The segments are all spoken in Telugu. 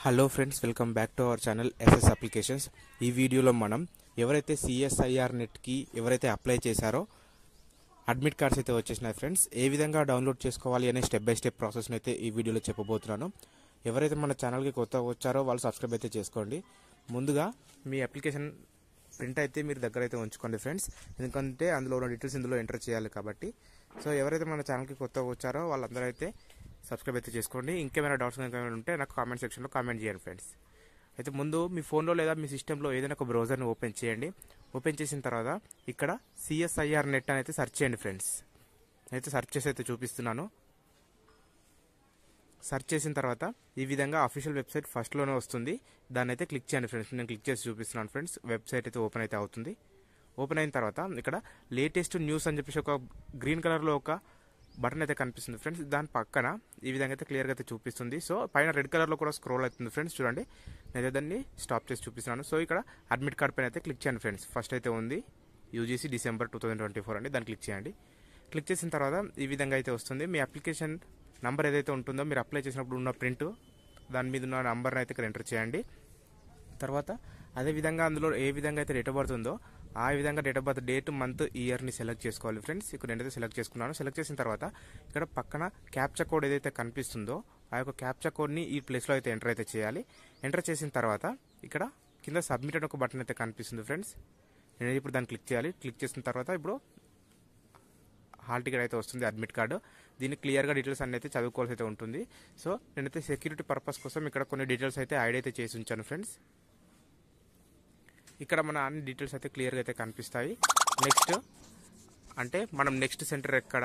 Hello friends, welcome back to our channel SS applications. ఈ వీడియోలో మనం ఎవరైతే సిఎస్ఐఆర్ నెట్కి ఎవరైతే అప్లై చేశారో అడ్మిట్ కార్డ్స్ అయితే వచ్చేసినాయి ఫ్రెండ్స్. ఏ విధంగా డౌన్లోడ్ చేసుకోవాలి అనే స్టెప్ బై స్టెప్ ప్రాసెస్ని అయితే ఈ వీడియోలో చెప్పబోతున్నాను. ఎవరైతే మన ఛానల్కి కొత్త వచ్చారో వాళ్ళు సబ్స్క్రైబ్ అయితే చేసుకోండి. ముందుగా మీ అప్లికేషన్ ప్రింట్ అయితే మీరు దగ్గర అయితే ఉంచుకోండి ఫ్రెండ్స్, ఎందుకంటే అందులో ఉన్న డీటెయిల్స్ ఇందులో ఎంటర్ చేయాలి కాబట్టి. సో ఎవరైతే మన ఛానల్కి కొత్తగా వచ్చారో వాళ్ళందరూ అయితే సబ్స్క్రైబ్ అయితే చేసుకోండి. ఇంకేమైనా డౌట్స్ ఉంటే నాకు కామెంట్ సెక్షన్లో కామెంట్ చేయండి ఫ్రెండ్స్. అయితే ముందు మీ ఫోన్లో లేదా మీ సిస్టంలో ఏదైనా ఒక బ్రౌజర్ని ఓపెన్ చేయండి. ఓపెన్ చేసిన తర్వాత ఇక్కడ సిఎస్ఐఆర్ నెట్ అని అయితే సెర్చ్ చేయండి ఫ్రెండ్స్. అయితే సెర్చ్ చేసి అయితే చూపిస్తున్నాను. సెర్చ్ చేసిన తర్వాత ఈ విధంగా అఫీషియల్ వెబ్సైట్ ఫస్ట్లోనే వస్తుంది. దాన్ని అయితే క్లిక్ చేయండి ఫ్రెండ్స్. నేను క్లిక్ చేసి చూపిస్తున్నాను ఫ్రెండ్స్. వెబ్సైట్ అయితే ఓపెన్ అయితే అవుతుంది. ఓపెన్ అయిన తర్వాత ఇక్కడ లేటెస్ట్ న్యూస్ అని చెప్పేసి ఒక గ్రీన్ కలర్లో ఒక బటన్ అయితే కనిపిస్తుంది ఫ్రెండ్స్. దాని పక్కన ఈ విధంగా అయితే క్లియర్గా అయితే చూపిస్తుంది. సో పైన రెడ్ కలర్లో కూడా స్క్రోల్ అవుతుంది ఫ్రెండ్స్. చూడండి, నేను దాన్ని స్టాప్ చేసి చూపిస్తున్నాను. సో ఇక్కడ అడ్మిట్ కార్డ్ పైన అయితే క్లిక్ చేయండి ఫ్రెండ్స్. ఫస్ట్ అయితే ఉంది యూజీసీ డిసెంబర్ 2024 అండి. దాన్ని క్లిక్ చేయండి. క్లిక్ చేసిన తర్వాత ఈ విధంగా అయితే వస్తుంది. మీ అప్లికేషన్ నంబర్ ఏదైతే ఉంటుందో మీరు అప్లై చేసినప్పుడు ఉన్న ప్రింట్ దాని మీద ఉన్న నంబర్ని అయితే ఇక్కడ ఎంటర్ చేయండి. తర్వాత అదేవిధంగా అందులో ఏ విధంగా అయితే డేట్ ఆఫ్ బర్త్ ఉందో ఆ విధంగా date of birth date, month, ఇయర్ని సెలెక్ట్ చేసుకోవాలి ఫ్రెండ్స్. ఇక్కడ నేనైతే సెలెక్ట్ చేసుకున్నాను. సెలెక్ట్ చేసిన తర్వాత ఇక్కడ పక్కన క్యాప్చా కోడ్ ఏదైతే కనిపిస్తుందో ఆ యొక్క క్యాప్చా కోడ్ని ఈ ప్లేస్లో అయితే ఎంటర్ అయితే చేయాలి. ఎంటర్ చేసిన తర్వాత ఇక్కడ కింద సబ్మిట్ అని ఒక బటన్ అయితే కనిపిస్తుంది ఫ్రెండ్స్. నేను ఇప్పుడు దాన్ని క్లిక్ చేయాలి. క్లిక్ చేసిన తర్వాత ఇప్పుడు హాల్ టికెట్ అయితే వస్తుంది, అడ్మిట్ కార్డు. దీన్ని క్లియర్గా డీటెయిల్స్ అన్ని అయితే చదువుకోవాల్సి అయితే ఉంటుంది. సో నేనైతే సెక్యూరిటీ పర్పస్ కోసం ఇక్కడ కొన్ని డీటెయిల్స్ అయితే యాడ్ అయితే చేసి ఉంచాను ఫ్రెండ్స్. ఇక్కడ మన అన్ని డీటెయిల్స్ అయితే క్లియర్గా అయితే కనిపిస్తాయి. నెక్స్ట్ అంటే మనం నెక్స్ట్ సెంటర్ ఎక్కడ,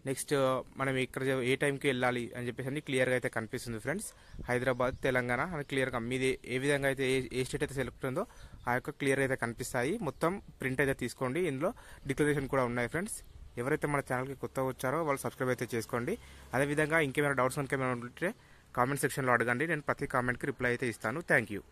నెక్స్ట్ మనం ఇక్కడ ఏ టైంకి వెళ్ళాలి అని చెప్పేసి అన్ని క్లియర్గా అయితే కనిపిస్తుంది ఫ్రెండ్స్. హైదరాబాద్, తెలంగాణ అని క్లియర్గా మీది ఏ విధంగా అయితే ఏ స్టేట్ అయితే సెలెక్ట్ ఉందో ఆ యొక్క క్లియర్గా అయితే కనిపిస్తాయి. మొత్తం ప్రింట్ అయితే తీసుకోండి. ఇందులో డిక్లరేషన్ కూడా ఉన్నాయి ఫ్రెండ్స్. ఎవరైతే మన ఛానల్కి కొత్తగా వచ్చారో వాళ్ళు సబ్స్క్రైబ్ అయితే చేసుకోండి. అదేవిధంగా ఇంకేమైనా డౌట్స్ ఇంకేమైనా ఉంటే కామెంట్ సెక్షన్లో అడగండి. నేను ప్రతి కామెంట్కి రిప్లై అయితే ఇస్తాను. Thank you.